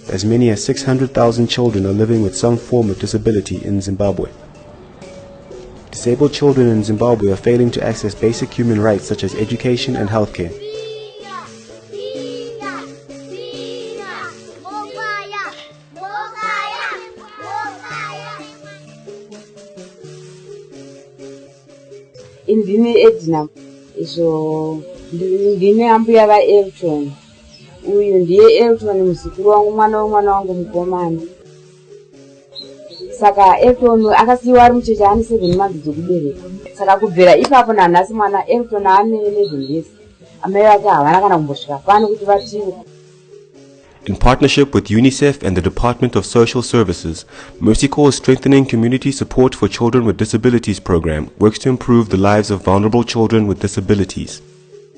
as many as 600,000 children are living with some form of disability in Zimbabwe. Disabled children in Zimbabwe are failing to access basic human rights such as education and healthcare. Indini Edna izo ndine ambuya va Elton. Uyu ndiye Elton muzukuru wangu mwana wangu mukomana. Saka Elton akasiwa ari mucheche ane 7 months dzokubereka. Saka kubvera ipapo nanhasi mwana Elton ane 11 years. Amai vake havana kana kumbosvika pano kuti vatiwe. In partnership with UNICEF and the Department of Social Services, Mercy Corps' Strengthening Community Support for Children with Disabilities program works to improve the lives of vulnerable children with disabilities.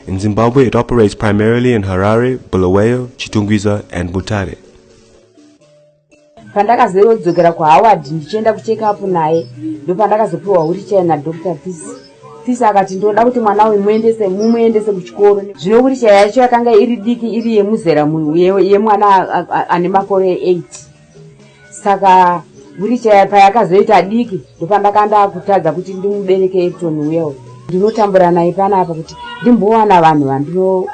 In Zimbabwe, it operates primarily in Harare, Bulawayo, Chitungwiza and Mutare. Pandakazodzokera kuHoward ndichienda kucheck up naye ndopandakazopiwa wheelchair naDr. Tisi akati ndoda kuti mwana uyu mumuendese kuchikoro. Zvino wheelchair yacho yakanga iri diki iri yemuzera yemwana ane makore 8. Saka wheelchair payakazoita diki ndopandakanda kutadza kuti ndimubereke Elton uyo. Ndinotambura naye panapa kuti ndimbowana vanhu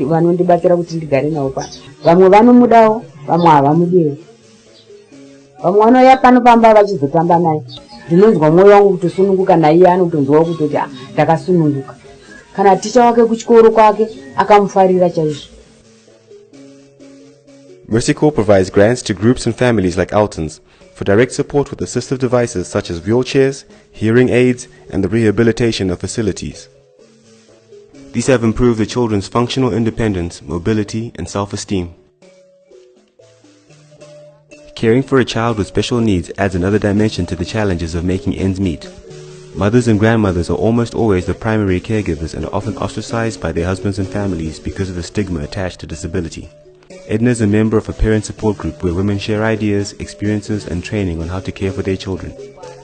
vanondibatsira kuti ndigare nawo pa. Vamwe vanomudawo, vamwe havamudiwi. Vamwe vanouya pano pamba vachizotamba naye. Ndinonzwa mwoyo wangu kutosununguka naye anotonzwa kutoti ndakasununguka. Kana ticha wake kuchikoro kwake akamufarira chaizvo. Mercy Corps provides grants to groups and families like Alton's for direct support with assistive devices such as wheelchairs, hearing aids, and the rehabilitation of facilities. These have improved the children's functional independence, mobility, and self-esteem. Caring for a child with special needs adds another dimension to the challenges of making ends meet. Mothers and grandmothers are almost always the primary caregivers and are often ostracized by their husbands and families because of the stigma attached to disability. Edna is a member of a parent support group where women share ideas, experiences, and training on how to care for their children.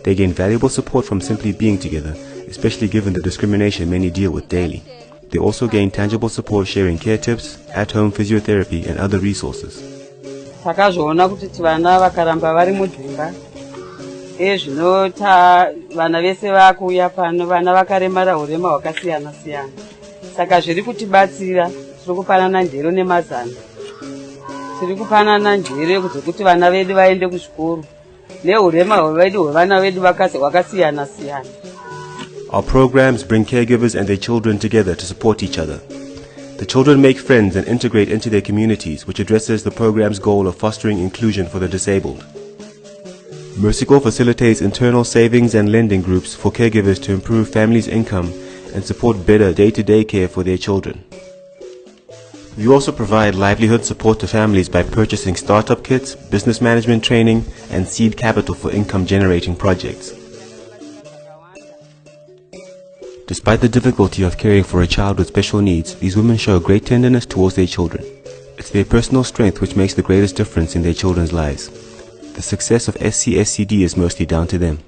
They gain valuable support from simply being together, especially given the discrimination many deal with daily. They also gain tangible support sharing care tips, at-home physiotherapy, and other resources. Takazvoona kuti vana vakaramba vari mudzimba zvinota vana vese vakuuya pano vana vakaremara urema hwakasiyana siyana. Saka zviri kutibatsira, tiri kupanana njere nemazano. Tiri kupanana njere kuti vana vedu vaende kuchikoro neurema hwevana vedu hwakasiyana siyana. Our programs bring caregivers and their children together to support each other. The children make friends and integrate into their communities, which addresses the program's goal of fostering inclusion for the disabled. Mercy Corps facilitates internal savings and lending groups for caregivers to improve families' income and support better day-to-day care for their children. We also provide livelihood support to families by purchasing startup kits, business management training, and seed capital for income-generating projects. Despite the difficulty of caring for a child with special needs, these women show great tenderness towards their children. It's their personal strength which makes the greatest difference in their children's lives. The success of SCSCD is mostly down to them.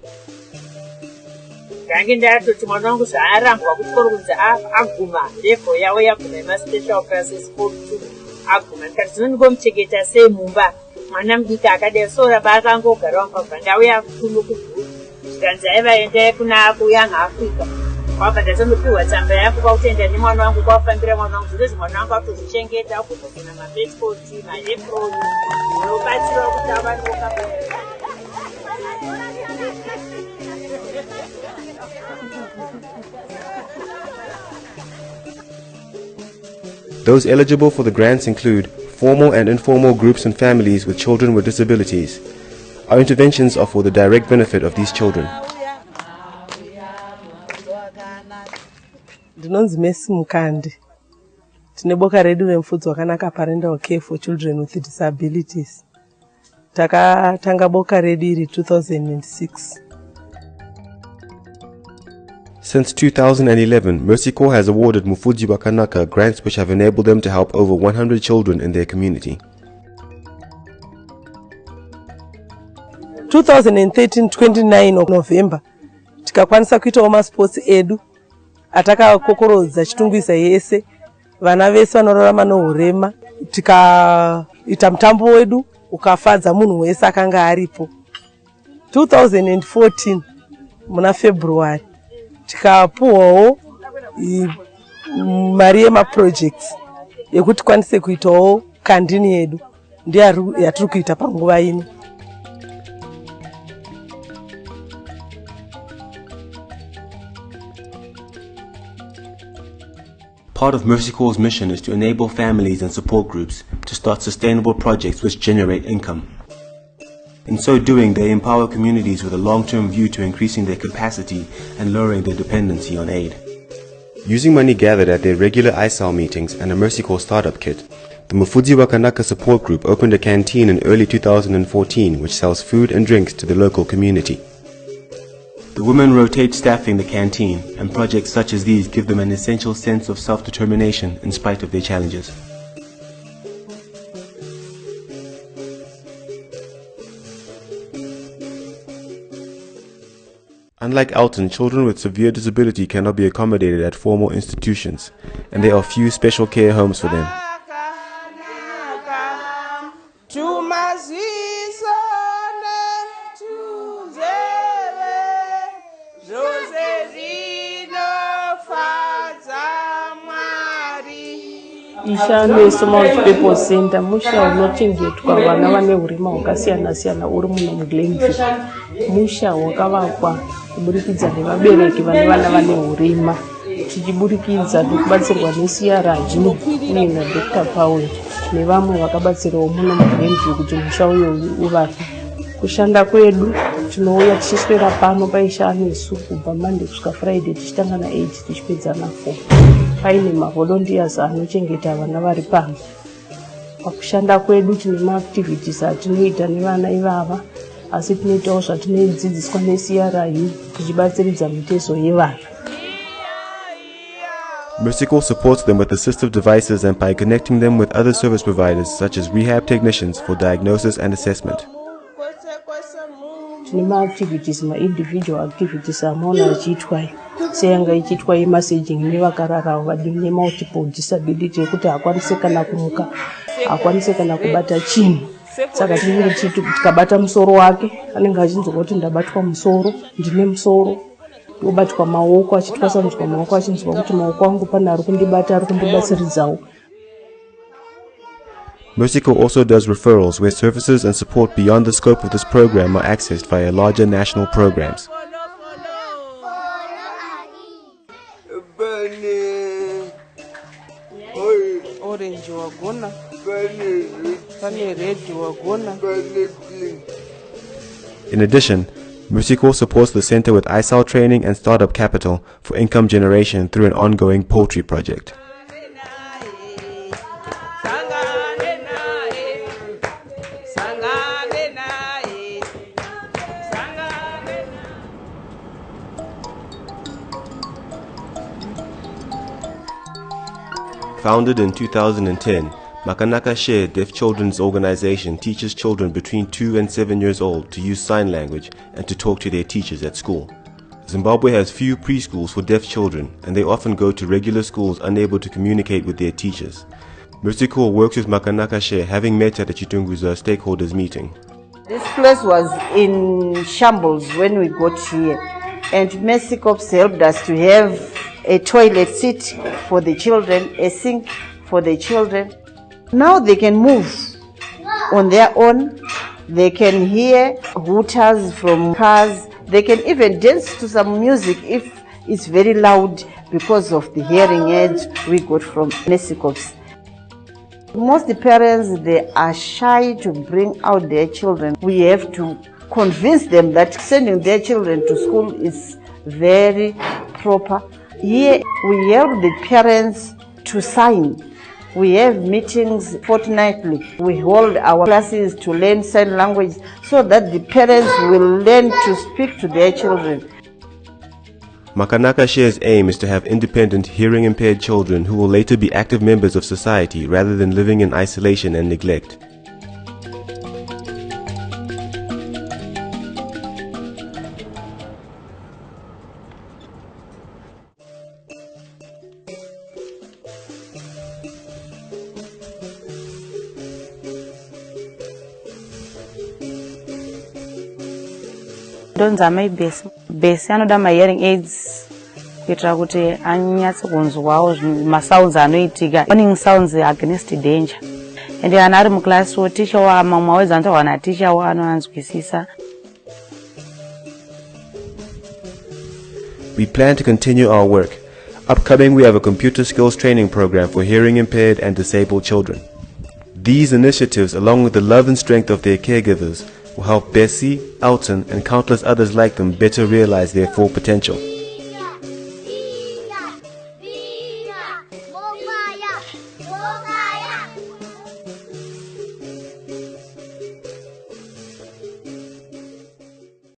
Those eligible for the grants include formal and informal groups and families with children with disabilities. Our interventions are for the direct benefit of these children. Ndinonzi Messi Mukandi. Tine boka redu remufudzi wakanaka parental care for children with disabilities. Takatanga boka redu iri 2006. Since 2011, Mercy Corps has awarded Mufudzi Wakanaka grants which have enabled them to help over 100 children in their community. 2013, 29 of November, tikakwanisa kuitawo masports edu atakakokorodza Chitungwiza yese vana vese vanorarama nourema kuita mutambo wedu ukafadza munhu wese akanga aripo. 2014 muna February tikapuwawo mari yemaprojects yekuti kwanise kuitawo kandini yedu, ndiyo yatiri kuita panguva ino. Part of Mercy Corps' mission is to enable families and support groups to start sustainable projects which generate income. In so doing, they empower communities with a long-term view to increasing their capacity and lowering their dependency on aid. Using money gathered at their regular ISAL meetings and a Mercy Corps startup kit, the Mufudzi Wakanaka support group opened a canteen in early 2014 which sells food and drinks to the local community. The women rotate staffing the canteen, and projects such as these give them an essential sense of self-determination in spite of their challenges. Unlike Alton, children with severe disability cannot be accommodated at formal institutions, and there are few special care homes for them. Ishane Small People Center musha unochengetwa vana vane hurema hwakasiyana-siyana uri muno muGlenview. Musha wakavakwa kuburikidza nevabereki vane vana vane hurema, tichiburikidza nekubatsirwa neCRG uye naDr. Paul nevamwe vakabatsirawo muno muGlenview kuti musha uyo uvake. Kushanda kwedu tinouya tichiswera pano paishane isu kubva Monday kusvika Friday tichitanga na8 tichipedza na4. Paine mavolunteers anochengeta vana vari pano. Pakushanda kwedu tine maactivities atinoita nevana ivava, asi tinoitawo zvatinodzidziswa neCRU tichibatsiridza mitezo yevana. Mercy Corps supports them with assistive devices and by connecting them with other service providers such as rehab technicians for diagnosis and assessment. Tine maactivities, individual activities amaona achiitwa seyanga ichiitwa messaging nevakararawo vadine multiple disability yekuti hakwanise kana kumuka, hakwanise kana kubata chinhu. Saka tinenge tikabata musoro wake anenge achinzwa kuti ndabatwa musoro, ndine musoro, obatwa maoko, achitwasanudzwa maoko achinzwa kuti maoko angu pane ari kundibata, ari kundibatsiridzawo. Mercy Corps also does referrals where services and support beyond the scope of this program are accessed via larger national programs. Orange wagona, pane red wagona. In addition, Mercy Corps supports the center with ISAL training and startup capital for income generation through an ongoing poultry project. Founded in 2010, Makanaka Share Deaf Children's Organization teaches children between 2 and 7 years old to use sign language and to talk to their teachers at school. Zimbabwe has few preschools for deaf children, and they often go to regular schools unable to communicate with their teachers. Mercy Corps works with Makanaka Share, having met at the Chitungwiza stakeholders meeting. This place was in shambles when we got here, and Mercy Corps helped us to have a toilet seat for the children, a sink for the children. Now they can move on their own. They can hear hooters from cars. They can even dance to some music if it's very loud because of the hearing aids we got from Mercy Corps. Most parents, they are shy to bring out their children. We have to convince them that sending their children to school is very proper. Here we help the parents to sign. We have meetings fortnightly. We hold our classes to learn sign language so that the parents will learn to speak to their children. Makanaka Share's aim is to have independent hearing-impaired children who will later be active members of society rather than living in isolation and neglect. ndonza mai besi anoda ma hearing aids kuitira kuti anyatse kunzwawo masounds anoitika, warning sounds against danger. And kana ari muklasi wo ticha wa mamwe awedza anotaura na ticha wa anoanzwisisa. We plan to continue our work. Upcoming, we have a computer skills training program for hearing impaired and disabled children. These initiatives, along with the love and strength of their caregivers, will help Bessie, Elton, and countless others like them better realize their full potential.